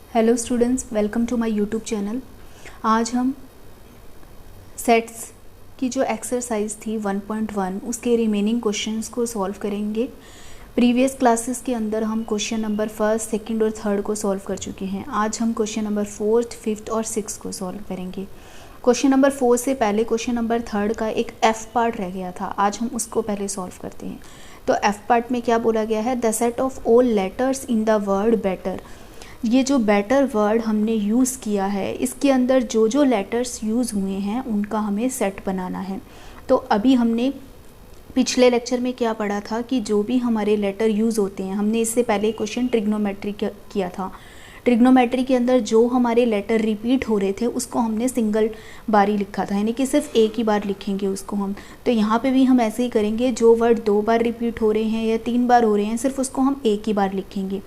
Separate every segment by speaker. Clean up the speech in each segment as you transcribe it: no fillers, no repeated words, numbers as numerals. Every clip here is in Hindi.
Speaker 1: Hello students, welcome to my YouTube channel. आज हम सेट्स की जो एक्सरसाइज थी 1.1 उसके रिमेनिंग क्वेश्चंस को सॉल्व करेंगे। प्रीवियस क्लासेस के अंदर हम क्वेश्चन नंबर फर्स्ट, सेकंड और थर्ड को सॉल्व कर चुके हैं। आज हम क्वेश्चन नंबर फोर्थ, फिफ्थ और सिक्स को सॉल्व करेंगे। क्वेश्चन नंबर 4 से पहले क्वेश्चन नंबर थर्ड का एक एफ पार्ट रह गया था, आज हम उसको पहले सॉल्व करते हैं। तो एफ पार्ट में क्या बोला गया है, the set of all letters in the word better. ये जो बेटर वर्ड हमने यूज़ किया है, इसके अंदर जो जो लेटर्स यूज़ हुए हैं उनका हमें सेट बनाना है। तो अभी हमने पिछले लेक्चर में क्या पढ़ा था कि जो भी हमारे लेटर यूज़ होते हैं, हमने इससे पहले क्वेश्चन ट्रिग्नोमेट्री किया था। ट्रिग्नोमेट्री के अंदर जो हमारे लेटर रिपीट हो रहे थे उसको हमने सिंगल बार ही लिखा था, यानी कि सिर्फ एक ही बार लिखेंगे उसको हम। तो यहाँ पे भी हम ऐसे ही करेंगे, जो वर्ड 2 बार रिपीट हो रहे हैं या 3 बार हो रहे हैं, सिर्फ उसको हम एक ही बार लिखेंगे।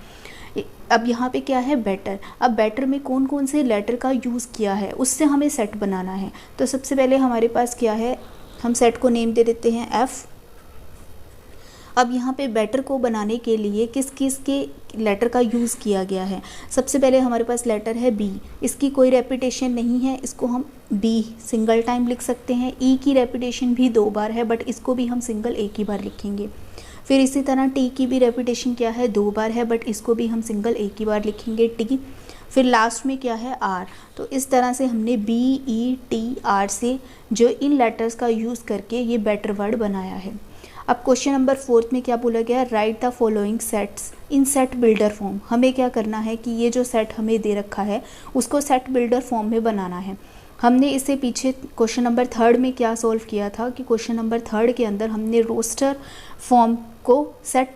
Speaker 1: अब यहाँ पे क्या है, बेटर। अब बेटर में कौन कौन से लेटर का यूज़ किया है उससे हमें सेट बनाना है। तो सबसे पहले हमारे पास क्या है, हम सेट को नेम दे देते हैं एफ़। अब यहाँ पे बेटर को बनाने के लिए किस किस के लेटर का यूज़ किया गया है। सबसे पहले हमारे पास लेटर है बी, इसकी कोई रेपिटेशन नहीं है, इसको हम बी सिंगल टाइम लिख सकते हैं। ई की रेपिटेशन भी 2 बार है, बट इसको भी हम सिंगल एक ही बार लिखेंगे। फिर इसी तरह टी की भी रेपिटेशन क्या है, 2 बार है, बट इसको भी हम सिंगल एक ही बार लिखेंगे, टी। फिर लास्ट में क्या है, आर। तो इस तरह से हमने बी, ई, टी, आर से जो इन लेटर्स का यूज़ करके ये बेटर वर्ड बनाया है। अब क्वेश्चन नंबर 4 में क्या बोला गया, right the following sets in set builder form. हमें क्या करना है कि ये जो सेट हमें दे रखा है उसको सेट बिल्डर फॉर्म में बनाना है। हमने इससे पीछे क्वेश्चन नंबर 3 में क्या सॉल्व किया था कि क्वेश्चन नंबर 3 के अंदर हमने रोस्टर फॉर्म को सेट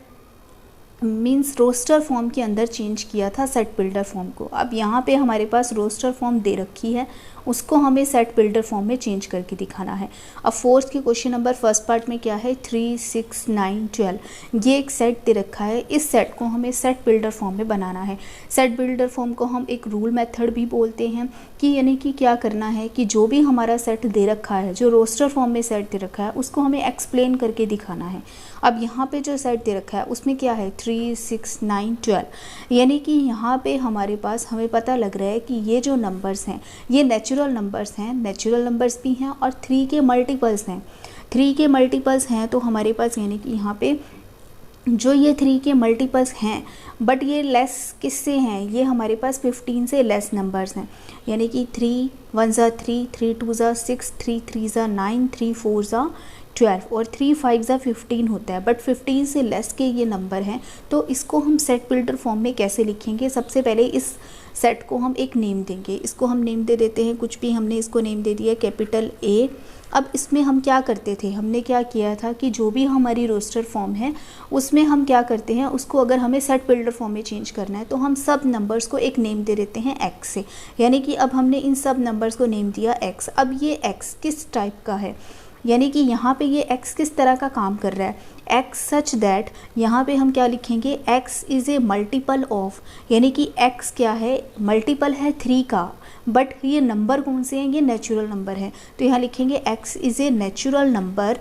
Speaker 1: मीन्स रोस्टर फॉर्म के अंदर चेंज किया था सेट बिल्डर फॉर्म को। अब यहाँ पे हमारे पास रोस्टर फॉर्म दे रखी है, उसको हमें सेट बिल्डर फॉर्म में चेंज करके दिखाना है। अब फोर्थ के क्वेश्चन नंबर फर्स्ट पार्ट में क्या है, 3, 6, 9, 12 ये एक सेट दे रखा है। इस सेट को हमें सेट बिल्डर फॉर्म में बनाना है। सेट बिल्डर फॉर्म को हम एक रूल मेथड भी बोलते हैं कि यानी कि क्या करना है कि जो भी हमारा सेट दे रखा है, जो रोस्टर फॉर्म में सेट दे रखा है, उसको हमें एक्सप्लेन करके दिखाना है। अब यहाँ पे जो सेट दे रखा है उसमें क्या है, 3, 6, 9, 12 यानी कि यहाँ पे हमारे पास हमें पता लग रहा है कि ये जो नंबर्स हैं ये नेचुरल नंबर्स हैं, नेचुरल नंबर्स भी हैं और 3 के मल्टीपल्स हैं। 3 के मल्टीपल्स हैं तो हमारे पास यानी कि यहाँ पे जो ये 3 के मल्टीपल्स हैं, बट ये लेस किससे हैं, ये हमारे पास 15 से लेस नंबर्स हैं। यानी कि 3 1 ज़ा 3, 3 2 ज़ा 6, 3 3 ज़ा 9, 3 4 ज़ा 12 और 3 5 ज़ा 15 होता है, बट 15 से लेस के ये नंबर हैं। तो इसको हम सेट बिल्डर फॉर्म में कैसे लिखेंगे, सबसे पहले इस सेट को हम एक नेम देंगे। इसको हम नेम दे देते हैं कुछ भी, हमने इसको नेम दे दिया कैपिटल ए। अब इसमें हम क्या करते थे, हमने क्या किया था कि जो भी हमारी रोस्टर फॉर्म है उसमें हम क्या करते हैं, उसको अगर हमें सेट बिल्डर फॉर्म में चेंज करना है तो हम सब नंबर्स को एक नेम दे देते हैं एक्स से। यानी कि अब हमने इन सब नंबर्स को नेम दिया एक्स। अब ये एक्स किस टाइप का है, यानी कि यहाँ पे ये x किस तरह का काम कर रहा है, x सच दैट यहाँ पे हम क्या लिखेंगे, x is a multiple of, यानी कि x क्या है, मल्टीपल है 3 का, बट ये नंबर कौन से हैं, ये नेचुरल नंबर है। तो यहाँ लिखेंगे x is a natural number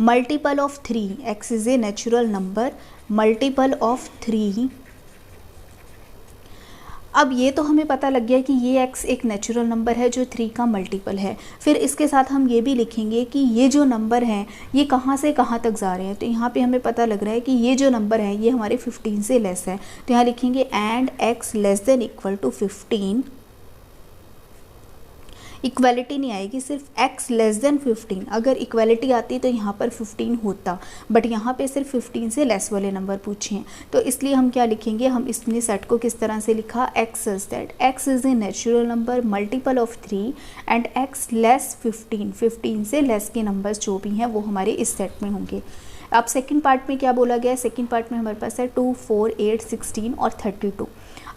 Speaker 1: multiple of 3, x is a natural number multiple of 3। अब ये तो हमें पता लग गया कि ये x एक नेचुरल नंबर है जो 3 का मल्टीपल है। फिर इसके साथ हम ये भी लिखेंगे कि ये जो नंबर हैं ये कहाँ से कहाँ तक जा रहे हैं। तो यहाँ पे हमें पता लग रहा है कि ये जो नंबर है ये हमारे 15 से लेस है। तो यहाँ लिखेंगे and x less than equal to 15। Equality नहीं आएगी, सिर्फ x लेस देन 15। अगर इक्वालिटी आती तो यहाँ पर 15 होता, बट यहाँ पे सिर्फ 15 से लेस वाले नंबर पूछे हैं। तो इसलिए हम क्या लिखेंगे, हम इसने सेट को किस तरह से लिखा, x is that x is a natural number multiple of 3 and x less 15। 15 से लेस के नंबर्स जो भी हैं वो हमारे इस सेट में होंगे। अब सेकंड पार्ट में क्या बोला गया है, सेकंड पार्ट में हमारे पास है 2, 4, 8, 16 और 32।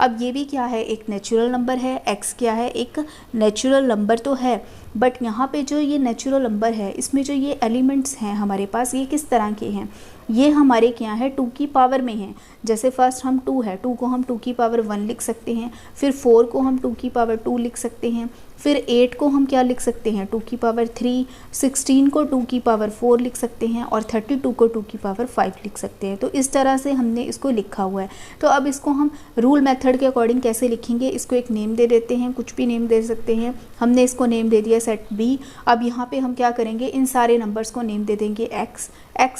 Speaker 1: अब ये भी क्या है, एक नेचुरल नंबर है, x क्या है, एक नेचुरल नंबर तो है, बट यहाँ पे जो ये नेचुरल नंबर है इसमें जो ये एलिमेंट्स हैं हमारे पास ये किस तरह के हैं, ये हमारे क्या है 2 की पावर में है। जैसे फर्स्ट हम 2 है, 2 को हम 2 की पावर 1 लिख सकते हैं, फिर 4 को हम 2 की पावर 2 लिख सकते हैं, फिर 8 को हम क्या लिख सकते हैं 2 की पावर 3, 16 को 2 की पावर 4 लिख सकते हैं और 32 को 2 की पावर 5 लिख सकते हैं। तो इस तरह से हमने इसको लिखा हुआ है। तो अब इसको हम रूल मेथड के अकॉर्डिंग कैसे लिखेंगे, इसको एक नेम दे देते हैं, कुछ भी नेम दे सकते हैं। हमने इसको नेम दे दिया सेट बी। अब यहाँ पे हम क्या करेंगे, इन सारे नंबर्स को नेम दे देंगे एक्स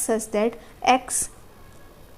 Speaker 1: सच दैट एक्स।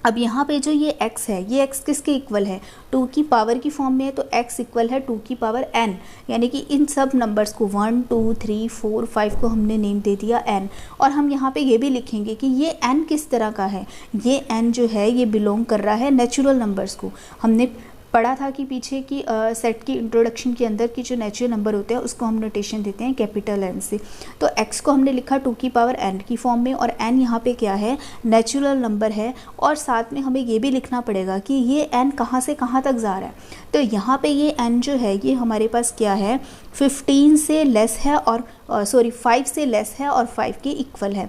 Speaker 1: अब यहाँ पे जो ये x है, ये x किसके इक्वल है 2 की पावर की फॉर्म में है, तो x इक्वल है 2 की पावर n, यानी कि इन सब नंबर्स को 1 2 3 4 5 को हमने नेम दे दिया n। और हम यहाँ पे ये भी लिखेंगे कि ये n किस तरह का है, ये n जो है ये बिलोंग कर रहा है नेचुरल नंबर्स को। हमने पढ़ा था कि पीछे की सेट की इंट्रोडक्शन के अंदर की जो नेचुरल नंबर होते हैं उसको हम नोटेशन देते हैं कैपिटल N से। तो x को हमने लिखा 2 की पावर n की फॉर्म में, और n यहाँ पे क्या है नेचुरल नंबर है। और साथ में हमें ये भी लिखना पड़ेगा कि ये n कहाँ से कहाँ तक जा रहा है। तो यहाँ पे ये n जो है ये हमारे पास क्या है 15 से लेस है और 5 से लेस है और 5 के इक्वल है।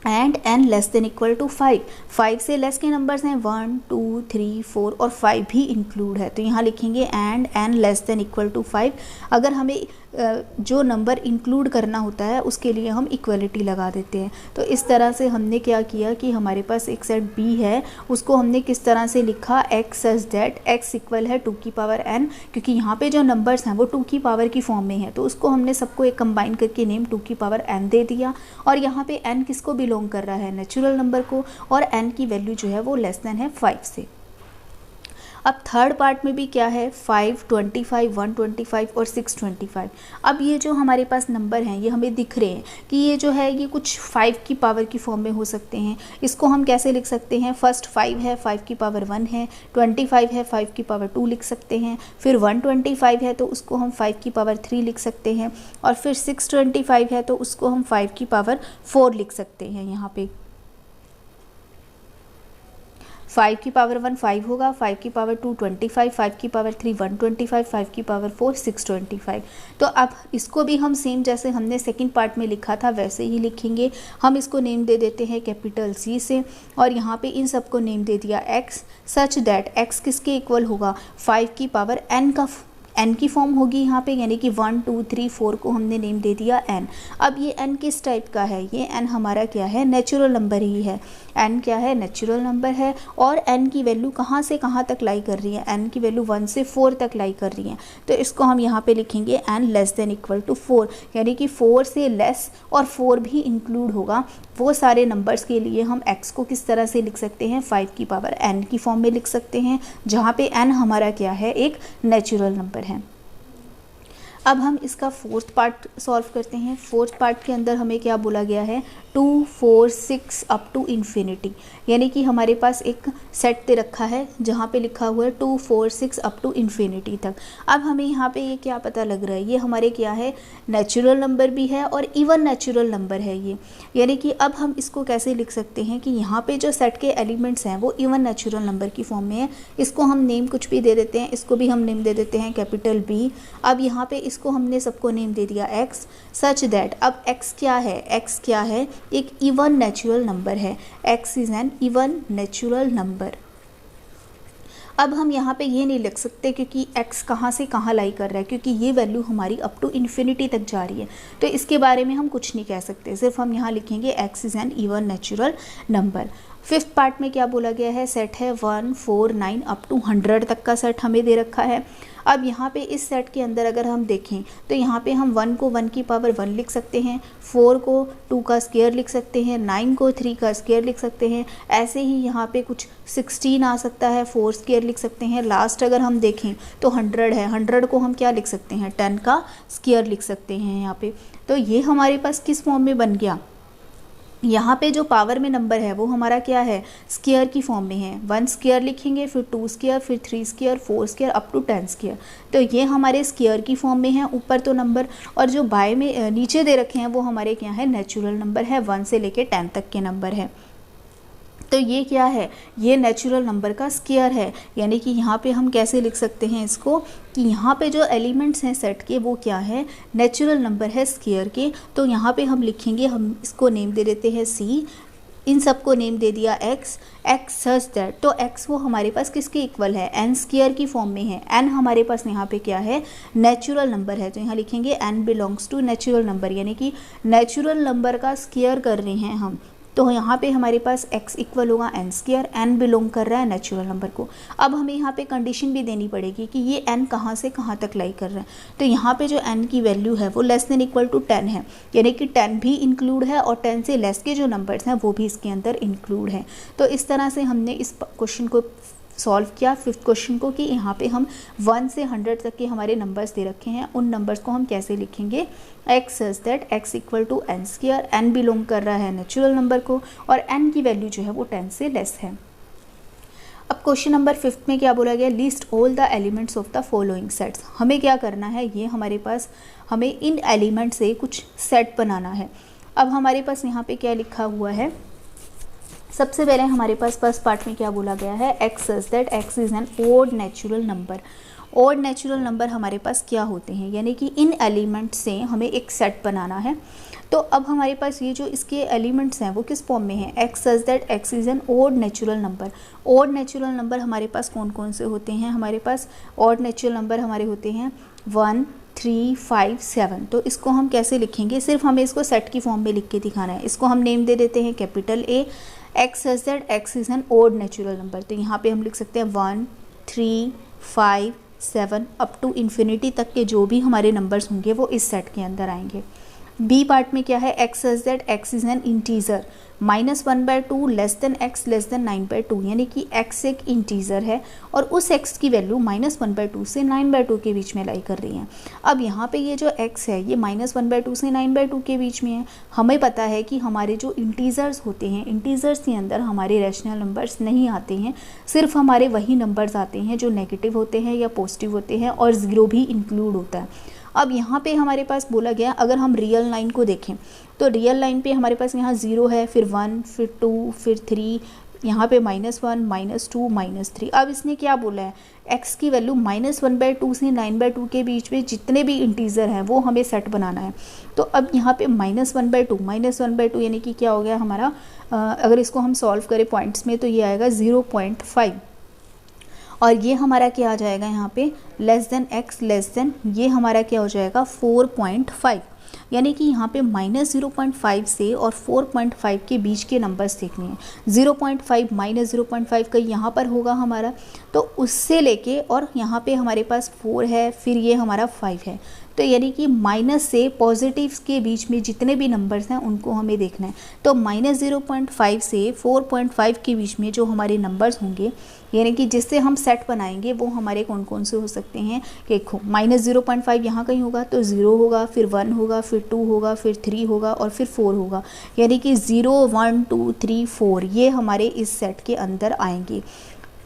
Speaker 1: And n less than equal to 5 से लेस के नंबर्स हैं 1 2 3 4 और 5 भी इंक्लूड है। तो यहाँ लिखेंगे and n less than equal to 5। अगर हमें जो नंबर इंक्लूड करना होता है उसके लिए हम इक्वलिटी लगा देते हैं। तो इस तरह से हमने क्या किया कि हमारे पास एक सेट b है, उसको हमने किस तरह से लिखा x such that x equal है 2 की पावर n, क्योंकि यहाँ पे जो नंबर्स हैं वो 2 की पावर की फॉर्म में है, तो उसको हमने सबको एक कंबाइन करके नेम 2 की पावर n दे दिया। और यहाँ पे n किसको बिलोंग कर रहा है नेचुरल नंबर को, और n की वैल्यू जो है वो लेस देन है 5 से। अब थर्ड पार्ट में भी क्या है 5, 25, 125 और 625। अब ये जो हमारे पास नंबर हैं ये हमें दिख रहे हैं कि ये जो है ये कुछ 5 की पावर की फॉर्म में हो सकते हैं। इसको हम कैसे लिख सकते हैं, फर्स्ट 5 है 5 की पावर 1 है, 25 है 5 की पावर 2 लिख सकते हैं, फिर 125 है तो उसको हम 5 की पावर 3 लिख सकते हैं, और फिर 625 है तो उसको हम 5 की पावर 4 लिख सकते हैं। यहाँ पे 5 की पावर 1 5 होगा, 5 की पावर 2 25, 5 की पावर 3 125, 5 की पावर 4 625। तो अब इसको भी हम सेम जैसे हमने सेकंड पार्ट में लिखा था वैसे ही लिखेंगे। हम इसको नेम दे देते हैं कैपिटल C से, और यहाँ पे इन सबको नेम दे दिया x सच दैट x किसके इक्वल होगा 5 की पावर n का n की फॉर्म होगी यहाँ पे, यानी कि 1 2 3 4 को हमने नेम दे दिया n। अब ये n किस टाइप का है, ये n हमारा क्या है नेचुरल नंबर ही है। n क्या है नेचुरल नंबर है, और n की वैल्यू कहाँ से कहाँ तक लाई कर रही है, n की वैल्यू 1 से 4 तक लाई कर रही है। तो इसको हम यहाँ पे लिखेंगे n less than equal to 4, यानी कि 4 से लेस और 4 भी इंक्लूड होगा। वो सारे नंबर्स के लिए हम x को किस तरह से लिख सकते हैं 5 की पावर n की फॉर्म में लिख सकते हैं, जहाँ पे n हमारा क्या है एक नेचुरल नंबर है। अब हम इसका फोर्थ पार्ट सॉल्व करते हैं। फोर्थ पार्ट के अंदर हमें क्या बोला गया है 2 4 6 अप टू इन्फिनिटी, यानी कि हमारे पास एक सेट दे रखा है जहाँ पे लिखा हुआ है 2 4 6 अप टू इन्फिनिटी तक। अब हमें यहाँ पे ये क्या पता लग रहा है, ये हमारे क्या है नेचुरल नंबर भी है और इवन नेचुरल नंबर है ये, यानी कि अब हम इसको कैसे लिख सकते हैं कि यहाँ पे जो सेट के एलिमेंट्स हैं वो इवन नेचुरल नंबर की फॉर्म में है। इसको हम नेम कुछ भी दे देते हैं, इसको भी हम नेम दे देते हैं कैपिटल B। अब यहाँ पे इसको हमने सबको नेम दे दिया x सच दैट, अब x क्या है, x क्या है एक इवन नेचुरल नंबर है, x is N even natural number. अब हम यहाँ पे ये नहीं लिख सकते क्योंकि x कहाँ से कहाँ लाई कर रहा है, क्योंकि ये वैल्यू हमारी अप टू इन्फिनिटी तक जा रही है, तो इसके बारे में हम कुछ नहीं कह सकते। सिर्फ हम यहाँ लिखेंगे x is N even natural number. Fifth part में क्या बोला गया है, सेट है 1 4 9 अप टू 100 तक का सेट हमें दे रखा है। अब यहाँ पे इस सेट के अंदर अगर हम देखें तो यहाँ पे हम 1 को 1 की पावर 1 लिख सकते हैं, 4 को 2 का स्क्वायर लिख सकते हैं, 9 को 3 का स्क्वायर लिख सकते हैं। ऐसे ही यहाँ पे कुछ 16 आ सकता है, 4 स्क्वायर लिख सकते हैं। लास्ट अगर हम देखें तो 100 है, 100 को हम क्या लिख सकते हैं 10 का स्क्वायर लिख सकते हैं यहाँ पे। तो ये हमारे पास किस फॉर्म में बन गया, यहाँ पे जो पावर में नंबर है वो हमारा क्या है स्क्वायर की फॉर्म में है। 1 स्क्वायर लिखेंगे, फिर 2 स्क्वायर, फिर 3 square, 4 square up to 10 square. तो ये हमारे स्क्वायर की फॉर्म में है ऊपर तो नंबर, और जो बाय में नीचे दे रखे हैं वो हमारे क्या है नेचुरल नंबर है, 1 से लेके 10 तक के नंबर है। तो ये क्या है, ये नेचुरल नंबर का स्क्वायर है, यानी कि यहाँ पे हम कैसे लिख सकते हैं इसको कि यहाँ पे जो एलिमेंट्स हैं सेट के वो क्या है नेचुरल नंबर है स्क्वायर के। तो यहाँ पे हम लिखेंगे, हम इसको नेम दे देते हैं C इन सबको नेम दे दिया x, x सच दैट, तो x वो हमारे पास किसके इक्वल है, n स्क्वायर की फॉर्म में है। n हमारे पास यहाँ पे क्या है, नेचुरल नंबर है, तो यहाँ लिखेंगे n belongs to natural number, यानी कि नेचुरल नंबर का स्क्वायर कर रहे हैं हम, तो यहाँ पे हमारे पास x इक्वल होगा n स्क्वायर, n बिलोंग कर रहा है नेचुरल नंबर को। अब हमें यहाँ पे कंडीशन भी देनी पड़ेगी कि ये n कहाँ से कहाँ तक लाई कर रहा है, तो यहाँ पे जो n की वैल्यू है वो लेस देन इक्वल टू 10 है, यानी कि 10 भी इंक्लूड है और 10 से लेस के जो नंबर्स हैं वो भी इसके अंदर इंक्लूड हैं। तो इस तरह से हमने इस क्वेश्चन को सॉल्व किया, फिफ्थ क्वेश्चन को, कि यहाँ पे हम 1 से 100 तक के हमारे नंबर्स दे रखे हैं, उन नंबर्स को हम कैसे लिखेंगे, x such that x equal to n square, n belong कर रहा है नेचुरल नंबर को और n की वैल्यू जो है वो 10 से लेस है। अब क्वेश्चन नंबर 5 में क्या बोला गया, list all the elements of the following sets. हमें क्या करना है, ये हमारे पास हमें इन एलिमेंट से कुछ सेट बनाना है। अब हमारे पास यहाँ पे क्या लिखा हुआ है, सबसे पहले हमारे पास फर्स्ट पार्ट में क्या बोला गया है, x such that x is an odd natural number. Odd natural number हमारे पास क्या होते हैं, यानी कि इन एलिमेंट से हमें एक सेट बनाना है। तो अब हमारे पास ये जो इसके एलिमेंट्स हैं वो किस फॉर्म में है, x such that x is an odd natural number. Odd natural number हमारे पास कौन कौन से होते हैं, हमारे पास ओड नेचुरल नंबर हमारे होते हैं 1, 3, 5, 7। तो इसको हम कैसे लिखेंगे, सिर्फ हमें इसको सेट की फॉर्म में लिख के दिखाना है। इसको हम नेम दे देते हैं capital A, x such that x is an odd natural number. तो यहाँ पे हम लिख सकते हैं 1, 3, 5, 7 अप टू इन्फिनिटी तक के जो भी हमारे नंबर्स होंगे वो इस सेट के अंदर आएंगे। बी पार्ट में क्या है, x such that x is N integer, -1/2 less than x less then 9/2, यानी कि x एक इंटीजर है और उस x की वैल्यू -1/2 से 9/2 के बीच में लाई कर रही है। अब यहाँ पे ये जो x है ये -1/2 से 9/2 के बीच में है। हमें पता है कि हमारे जो इंटीजर्स होते हैं, इंटीजर्स के अंदर हमारे रैशनल नंबर्स नहीं आते हैं, सिर्फ हमारे वही नंबर्स आते हैं जो नेगेटिव होते हैं या पॉजिटिव होते हैं और ज़ीरो भी इंक्लूड होता है। अब यहाँ पे हमारे पास बोला गया, अगर हम रियल लाइन को देखें तो रियल लाइन पे हमारे पास यहाँ 0 है, फिर 1, फिर 2, फिर 3, यहाँ पे -1, -2, -3। अब इसने क्या बोला है, x की वैल्यू -1/2 से 9/2 के बीच में जितने भी इंटीजर हैं वो हमें सेट बनाना है। तो अब यहाँ पे -1/2 यानी कि क्या हो गया हमारा, अगर इसको हम सॉल्व करें पॉइंट्स में तो ये आएगा 0.5 और ये हमारा क्या आ जाएगा यहाँ पे less than x less then, ये हमारा क्या हो जाएगा 4.5, यानी कि यहाँ पे -0.5 से और 4.5 के बीच के नंबर्स देखने हैं। 0.5 -0.5 का यहाँ पर होगा हमारा, तो उससे लेके और यहाँ पे हमारे पास 4 है, फिर ये हमारा 5 है, तो यानी कि माइनस से पॉजिटिव्स के बीच में जितने भी नंबर्स हैं उनको हमें देखना है। तो -0.5 से 4.5 के बीच में जो हमारे नंबर्स होंगे, यानी कि जिससे हम सेट बनाएंगे वो हमारे कौन कौन से हो सकते हैं, कि -0.5 यहाँ कहीं होगा तो 0 होगा, फिर 1 होगा, फिर 2 होगा, फिर 3 होगा और फिर 4 होगा, यानी कि 0, 1, 2, 3, 4 ये हमारे इस सेट के अंदर आएंगे।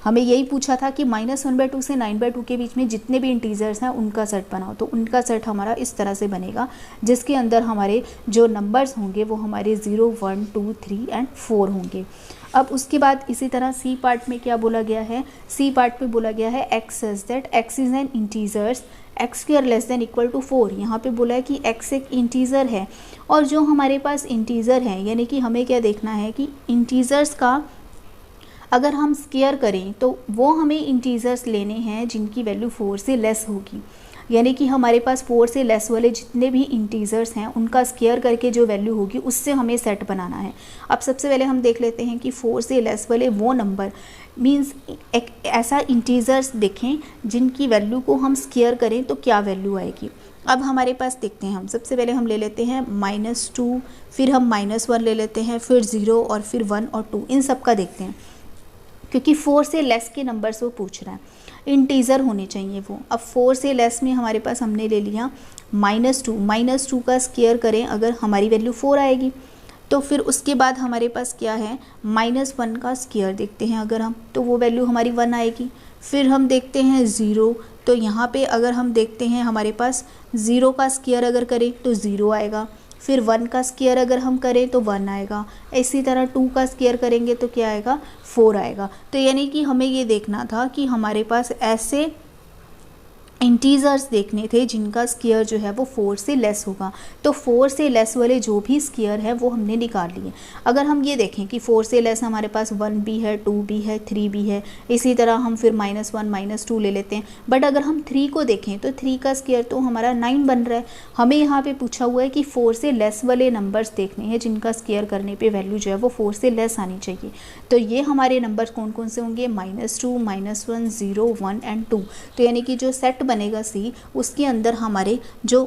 Speaker 1: हमें यही पूछा था कि -1/2 से 9/2 के बीच में जितने भी इंटीजर्स हैं उनका सेट बनाओ, तो उनका सेट हमारा इस तरह से बनेगा जिसके अंदर हमारे जो नंबर्स होंगे वो हमारे 0, 1, 2, 3 एंड 4 होंगे। अब उसके बाद इसी तरह सी पार्ट में क्या बोला गया है, सी पार्ट में बोला गया है x such that x is an integers x square less than equal to 4। यहाँ पे बोला है कि x एक इंटीजर है और जो हमारे पास इंटीजर है, यानी कि हमें क्या देखना है कि इंटीजर्स का अगर हम स्क्वायर करें तो वो हमें इंटीजर्स लेने हैं जिनकी वैल्यू 4 से लेस होगी, यानी कि हमारे पास 4 से लेस वाले जितने भी इंटीजर्स हैं उनका स्क्वायर करके जो वैल्यू होगी उससे हमें सेट बनाना है। अब सबसे पहले हम देख लेते हैं कि 4 से लेस वाले वो नंबर मींस एक ऐसा इंटीजर्स देखें जिनकी वैल्यू को हम स्क्वायर करें तो क्या वैल्यू आएगी। अब हमारे पास देखते हैं, हम सबसे पहले हम ले लेते हैं -2, फिर हम -1 ले लेते हैं, फिर 0 और फिर 1 और 2, इन सब का देखते हैं क्योंकि 4 से लेस के नंबर्स वो पूछ रहा है, इंटीजर होने चाहिए वो। अब 4 से लेस में हमारे पास हमने ले लिया -2 का स्क्वायर करें अगर हमारी वैल्यू 4 आएगी, तो फिर उसके बाद हमारे पास क्या है -1 का स्क्वायर देखते हैं अगर हम, तो वो वैल्यू हमारी 1 आएगी। फिर हम देखते हैं 0, तो यहाँ पे अगर हम देखते हैं हमारे पास 0 का स्क्वायर अगर करें तो 0 आएगा, फिर 1 का स्क्वायर अगर हम करें तो 1 आएगा, इसी तरह 2 का स्क्वायर करेंगे तो क्या आएगा 4 आएगा। तो यानी कि हमें ये देखना था कि हमारे पास ऐसे इंटीजर्स देखने थे जिनका स्क्वायर जो है वो 4 से लेस होगा। तो 4 से लेस वाले जो भी स्क्वायर है वो हमने निकाल लिए। अगर हम ये देखें कि 4 से लेस हमारे पास 1 भी है, 2 भी है, 3 भी है, इसी तरह हम फिर -1 -2 ले लेते हैं। बट अगर हम 3 को देखें तो 3 का स्क्वायर तो हमारा 9 बन रहा है। हमें यहाँ पे पूछा हुआ है कि 4 से लेस वाले नंबर्स देखने हैं जिनका स्क्वायर करने पे वैल्यू जो है वो 4 से लेस आनी चाहिए। तो ये हमारे नंबर्स कौन कौन से होंगे? -2, -1, 0, 1 एंड 2। तो यानी कि जो सेट बनेगा सी, उसके अंदर हमारे जो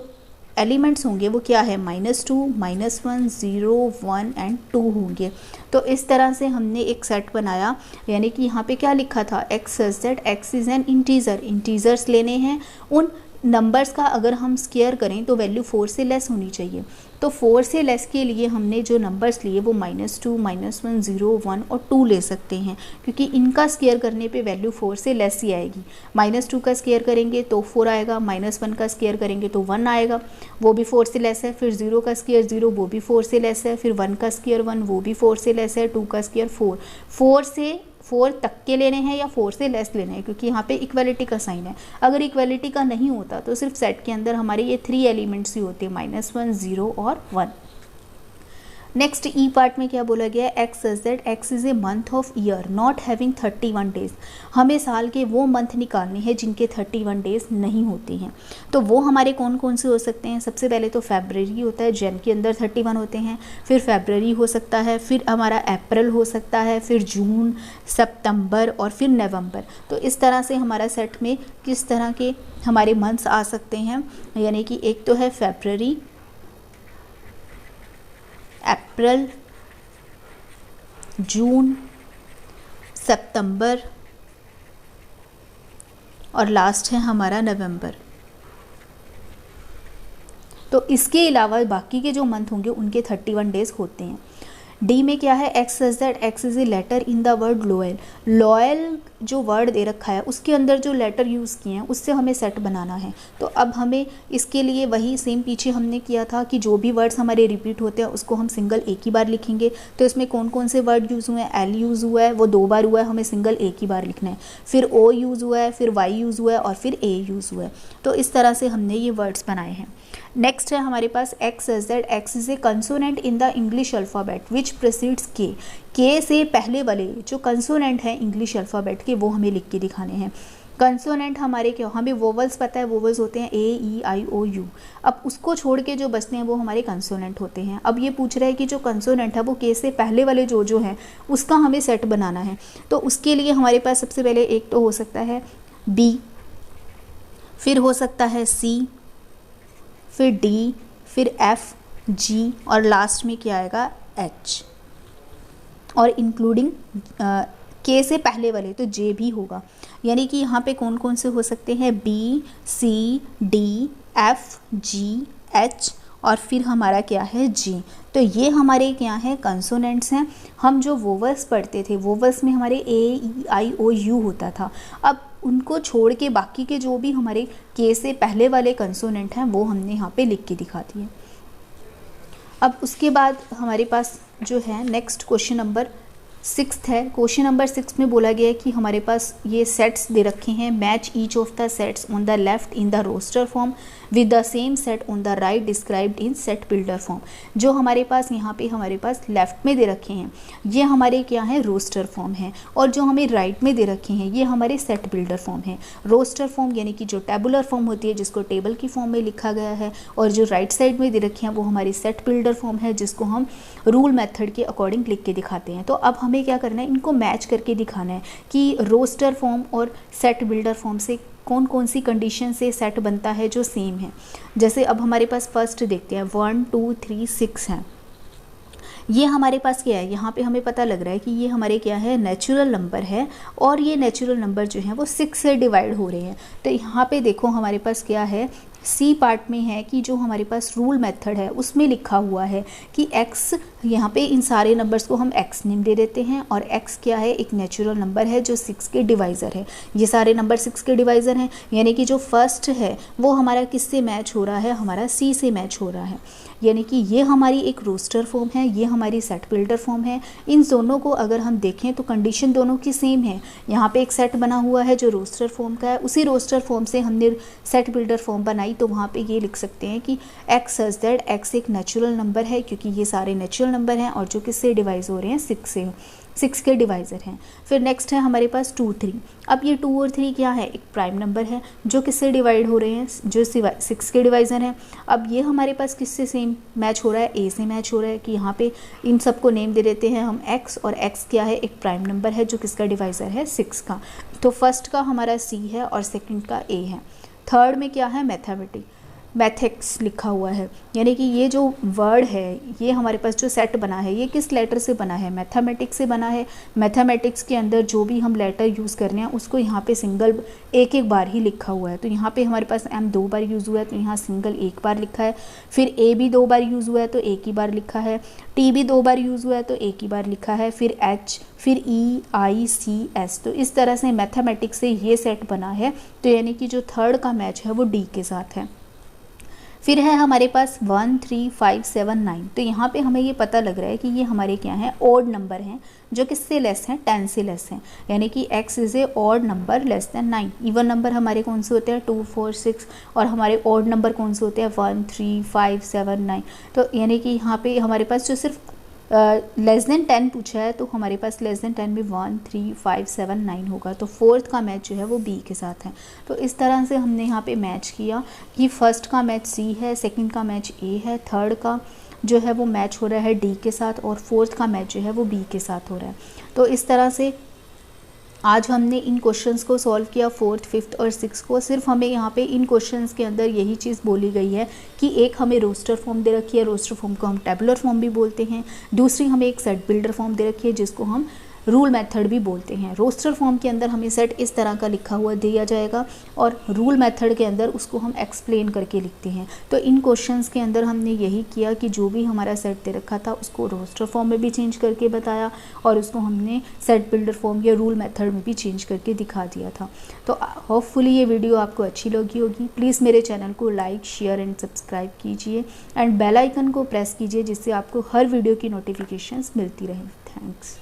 Speaker 1: एलिमेंट्स होंगे वो क्या है? -2, -1, 0, 1 एंड 2 होंगे। तो इस तरह से हमने एक सेट बनाया। यानी कि यहाँ पे क्या लिखा था? X such that x is an integer. Integers लेने हैं, उन नंबर्स का अगर हम स्क्वायर करें तो वैल्यू 4 से लेस होनी चाहिए। तो 4 से लेस के लिए हमने जो नंबर्स लिए वो -2, -1, 0, 1 और 2 ले सकते हैं, क्योंकि इनका स्क्वायर करने पे वैल्यू 4 से लेस ही आएगी। -2 का स्क्वायर करेंगे तो 4 आएगा, -1 का स्क्वायर करेंगे तो 1 आएगा, वो भी 4 से लेस है। फिर 0 का स्क्वायर 0, वो भी 4 से लेस है। फिर 1 का स्क्वायर 1, वो भी 4 से लेस है। 2 का स्क्वायर 4। 4 से 4 तक के लेने हैं या 4 से लेस लेने हैं, क्योंकि यहाँ पे इक्वलिटी का साइन है। अगर इक्वलिटी का नहीं होता तो सिर्फ सेट के अंदर हमारे ये 3 एलिमेंट्स ही होते हैं, -1, 0 और 1। नेक्स्ट ई पार्ट में क्या बोला गया है? X such that x is a month of year not having 31 days. हमें साल के वो मंथ निकालने हैं जिनके 31 डेज नहीं होते हैं। तो वो हमारे कौन कौन से हो सकते हैं? सबसे पहले तो फरवरी होता है, जन के अंदर 31 होते हैं। फिर फरवरी हो सकता है, फिर हमारा अप्रैल हो सकता है, फिर जून, सितंबर और फिर नवंबर। तो इस तरह से हमारा सेट में किस तरह के हमारे मंथ्स आ सकते हैं? यानी कि एक तो है फरवरी, अप्रैल, जून, सितंबर और लास्ट है हमारा नवंबर। तो इसके अलावा बाकी के जो मंथ होंगे उनके 31 डेज होते हैं। डी में क्या है? X such that x is a letter in the word loyal. Loyal जो वर्ड दे रखा है उसके अंदर जो लेटर यूज़ किए हैं उससे हमें सेट बनाना है। तो अब हमें इसके लिए वही सेम पीछे हमने किया था कि जो भी वर्ड्स हमारे रिपीट होते हैं उसको हम सिंगल एक ही बार लिखेंगे। तो इसमें कौन कौन से वर्ड यूज़ हुए हैं? एल यूज़ हुआ है, वो 2 बार हुआ है, हमें सिंगल एक ही बार लिखना है। फिर ओ यूज़ हुआ है, फिर वाई यूज़ हुआ है और फिर ए यूज़ हुआ है। तो इस तरह से हमने ये वर्ड्स बनाए हैं। नेक्स्ट है हमारे पास X such that x is a consonant in the English alphabet which precedes K. K से पहले वाले जो कंसोनेंट हैं इंग्लिश अल्फ़ाबेट के वो हमें लिख के दिखाने हैं। कंसोनेंट हमारे क्या? हमें वोवल्स पता है, वोवल्स होते हैं ए, ई, आई, ओ, यू। अब उसको छोड़ के जो बचते हैं वो हमारे कंसोनेंट होते हैं। अब ये पूछ रहा है कि जो कंसोनेंट है वो के से पहले वाले जो हैं उसका हमें सेट बनाना है। तो उसके लिए हमारे पास सबसे पहले एक तो हो सकता है बी, फिर हो सकता है सी, फिर डी, फिर एफ, जी और लास्ट में क्या आएगा? एच। और इंक्लूडिंग के से पहले वाले तो जे भी होगा। यानी कि यहाँ पे कौन कौन से हो सकते हैं? बी, सी, डी, एफ, जी, एच और फिर हमारा क्या है? जी। तो ये हमारे क्या है? कंसोनेंट्स हैं। हम जो वोवल्स पढ़ते थे वोवल्स में हमारे ए, ई, आई, ओ, यू होता था। अब उनको छोड़ के बाकी के जो भी हमारे के से पहले वाले कंसोनेंट हैं वो हमने यहाँ पे लिख के दिखा दिए। अब उसके बाद हमारे पास जो है नेक्स्ट क्वेश्चन नंबर 6 है। क्वेश्चन नंबर 6 में बोला गया है कि हमारे पास ये सेट्स दे रखे हैं। Match each of the sets on the left in the roster form with the same set on the right described in set builder form. जो हमारे पास यहाँ पे हमारे पास लेफ्ट में दे रखे हैं ये हमारे क्या है? रोस्टर फॉर्म है। और जो हमें राइट में दे रखे हैं ये हमारे सेट बिल्डर फॉर्म है। रोस्टर फॉर्म यानी कि जो टेबुलर फॉर्म होती है जिसको टेबल की फॉर्म में लिखा गया है, और जो राइट साइड में दे रखे हैं वो हमारी सेट बिल्डर फॉर्म है जिसको हम रूल मेथड के अकॉर्डिंग लिख के दिखाते हैं। तो अब हमें क्या करना है? इनको मैच करके दिखाना है कि रोस्टर फॉर्म और सेट बिल्डर फॉर्म से कौन कौन सी कंडीशन से सेट बनता है जो सेम है। जैसे अब हमारे पास फर्स्ट देखते हैं 1 2 3 6 है। ये हमारे पास क्या है? यहाँ पे हमें पता लग रहा है कि ये हमारे क्या है? नेचुरल नंबर है और ये नेचुरल नंबर जो है वो 6 से डिवाइड हो रहे हैं। तो यहाँ पे देखो हमारे पास क्या है सी पार्ट में है कि जो हमारे पास रूल मेथड है उसमें लिखा हुआ है कि x, यहाँ पे इन सारे नंबर्स को हम x नेम दे देते हैं और x क्या है, एक नेचुरल नंबर है जो 6 के डिवाइज़र है। ये सारे नंबर 6 के डिवाइज़र हैं, यानी कि जो फर्स्ट है वो हमारा किससे मैच हो रहा है, हमारा सी से मैच हो रहा है। यानी कि ये हमारी एक रोस्टर फॉर्म है, ये हमारी सेट बिल्डर फॉर्म है। इन दोनों को अगर हम देखें तो कंडीशन दोनों की सेम है। यहाँ पे एक सेट बना हुआ है जो रोस्टर फॉर्म का है, उसी रोस्टर फॉर्म से हमने सेट बिल्डर फॉर्म बनाई, तो वहाँ पे ये लिख सकते हैं कि x सच दैट x एक नेचुरल नंबर है, क्योंकि ये सारे नेचुरल नंबर हैं और जो किससे डिवाइज हो रहे हैं, 6 से, 6 के डिवाइज़र हैं। फिर नेक्स्ट है हमारे पास 2, 3। अब ये 2 और 3 क्या है, एक प्राइम नंबर है जो किससे डिवाइड हो रहे हैं, जो 6 के डिवाइज़र हैं। अब ये हमारे पास किससे सेम मैच हो रहा है, ए से मैच हो रहा है, कि यहाँ पे इन सबको नेम दे देते हैं हम x, और x क्या है, एक प्राइम नंबर है जो किसका डिवाइज़र है, 6 का। तो फर्स्ट का हमारा c है और सेकेंड का a है। थर्ड में क्या है, मैथेक्स लिखा हुआ है, यानी कि ये जो वर्ड है, ये हमारे पास जो सेट बना है ये किस लेटर से बना है, मैथमेटिक्स से बना है। मैथमेटिक्स के अंदर जो भी हम लेटर यूज़ कर रहे हैं उसको यहाँ पे सिंगल एक बार ही लिखा हुआ है। तो यहाँ पे हमारे पास m 2 बार यूज़ हुआ है तो यहाँ सिंगल 1 बार लिखा है। फिर a भी 2 बार यूज़ हुआ है तो 1 ही बार लिखा है। t भी 2 बार यूज़ हुआ है तो 1 ही बार लिखा है। फिर h, फिर e, i, c, s। तो इस तरह से मैथमेटिक्स से ये सेट बना है। तो यानी कि जो थर्ड का मैच है वो d के साथ है। फिर है हमारे पास 1, 3, 5, 7, 9। तो यहाँ पे हमें ये पता लग रहा है कि ये हमारे क्या हैं, ऑड नंबर हैं जो किससे लेस हैं, 10 से लेस हैं। यानी कि x is a odd number less than 9। Even number हमारे कौन से होते हैं, 2, 4, 6, और हमारे ऑड नंबर कौन से होते हैं, 1, 3, 5, 7, 9। तो यानी कि यहाँ पे हमारे पास जो सिर्फ लेस देन 10 पूछा है तो हमारे पास लेस देन 10 में 1, 3, 5, 7, 9 होगा। तो फोर्थ का मैच जो है वो बी के साथ है। तो इस तरह से हमने यहाँ पे मैच किया कि फर्स्ट का मैच सी है, सेकंड का मैच ए है, थर्ड का जो है वो मैच हो रहा है डी के साथ, और फोर्थ का मैच जो है वो बी के साथ हो रहा है। तो इस तरह से आज हमने इन क्वेश्चंस को सॉल्व किया, 4th, 5th और 6th को। सिर्फ हमें यहाँ पे इन क्वेश्चंस के अंदर यही चीज़ बोली गई है कि एक हमें रोस्टर फॉर्म दे रखी है, रोस्टर फॉर्म को हम टेबुलर फॉर्म भी बोलते हैं। दूसरी हमें एक सेट बिल्डर फॉर्म दे रखी है जिसको हम रूल मेथड भी बोलते हैं। रोस्टर फॉर्म के अंदर हमें सेट इस तरह का लिखा हुआ दिया जाएगा और रूल मेथड के अंदर उसको हम एक्सप्लेन करके लिखते हैं। तो इन क्वेश्चंस के अंदर हमने यही किया कि जो भी हमारा सेट दे रखा था उसको रोस्टर फॉर्म में भी चेंज करके बताया और उसको हमने सेट बिल्डर फॉर्म या रूल मेथड में भी चेंज करके दिखा दिया था। तो होपफुली ये वीडियो आपको अच्छी लगी होगी। प्लीज़ मेरे चैनल को लाइक, शेयर एंड सब्सक्राइब कीजिए एंड बेल आइकन को प्रेस कीजिए जिससे आपको हर वीडियो की नोटिफिकेशंस मिलती रहे। थैंक्स।